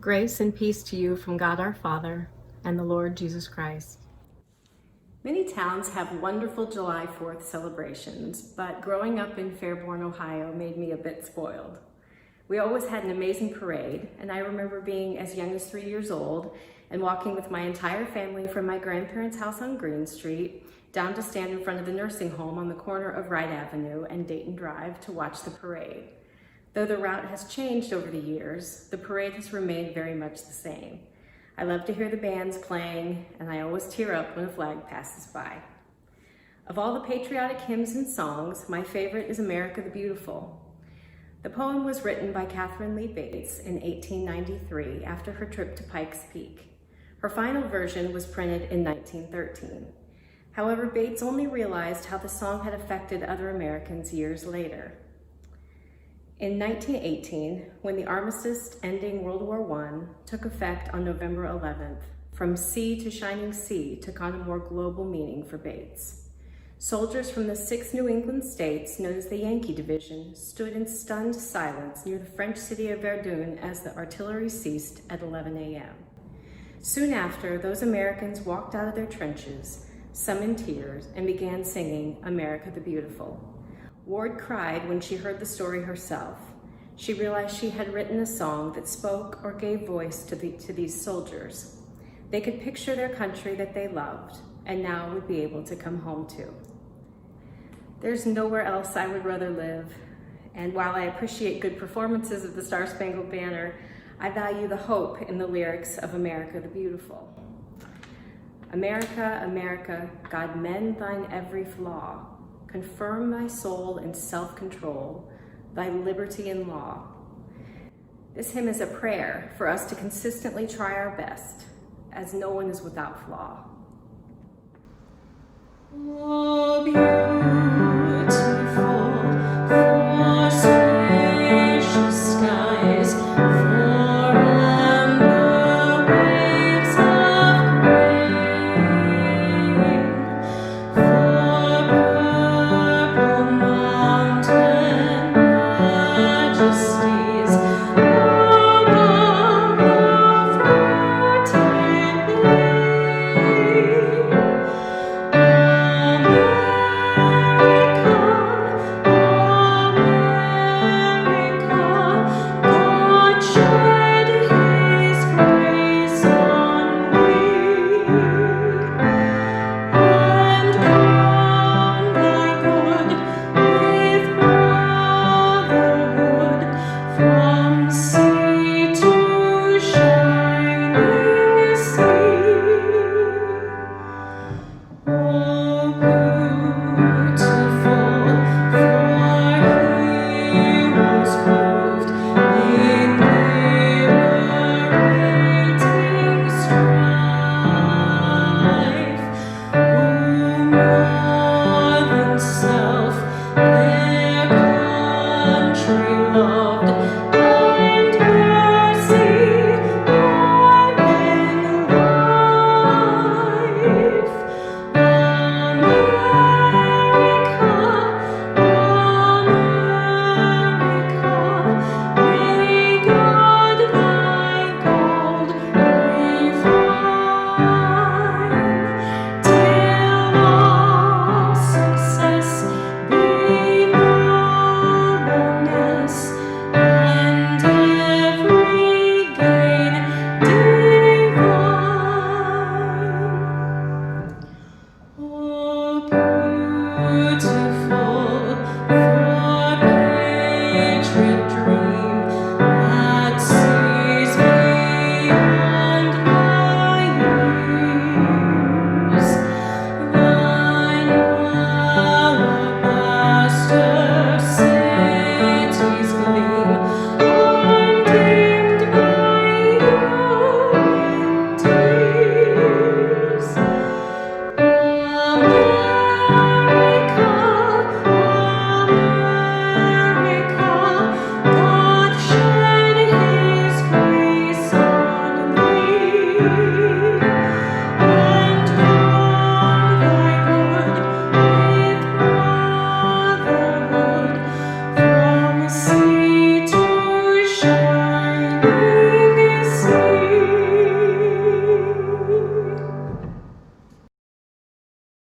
Grace and peace to you from God our Father and the Lord Jesus Christ. Many towns have wonderful July 4th celebrations, but growing up in Fairborn, Ohio made me a bit spoiled. We always had an amazing parade, and I remember being as young as 3 years old and walking with my entire family from my grandparents' house on Green Street down to stand in front of the nursing home on the corner of Wright Avenue and Dayton Drive to watch the parade. Though the route has changed over the years, the parade has remained very much the same. I love to hear the bands playing, and I always tear up when a flag passes by. Of all the patriotic hymns and songs, my favorite is America the Beautiful. The poem was written by Catherine Lee Bates in 1893 after her trip to Pikes Peak. Her final version was printed in 1913. However, Bates only realized how the song had affected other Americans years later. In 1918, when the armistice ending World War I took effect on November 11th, From Sea to Shining Sea took on a more global meaning for Bates. Soldiers from the 6 New England states, known as the Yankee Division, stood in stunned silence near the French city of Verdun as the artillery ceased at 11 a.m. Soon after, those Americans walked out of their trenches, some in tears, and began singing America the Beautiful. Ward cried when she heard the story herself. She realized she had written a song that spoke or gave voice to these soldiers. They could picture their country that they loved and now would be able to come home to. There's nowhere else I would rather live, and while I appreciate good performances of the Star-Spangled Banner, I value the hope in the lyrics of America the Beautiful. America, America, God mend thine every flaw. Confirm thy soul in self-control, thy liberty in law. This hymn is a prayer for us to consistently try our best, as no one is without flaw. Oh, beautiful.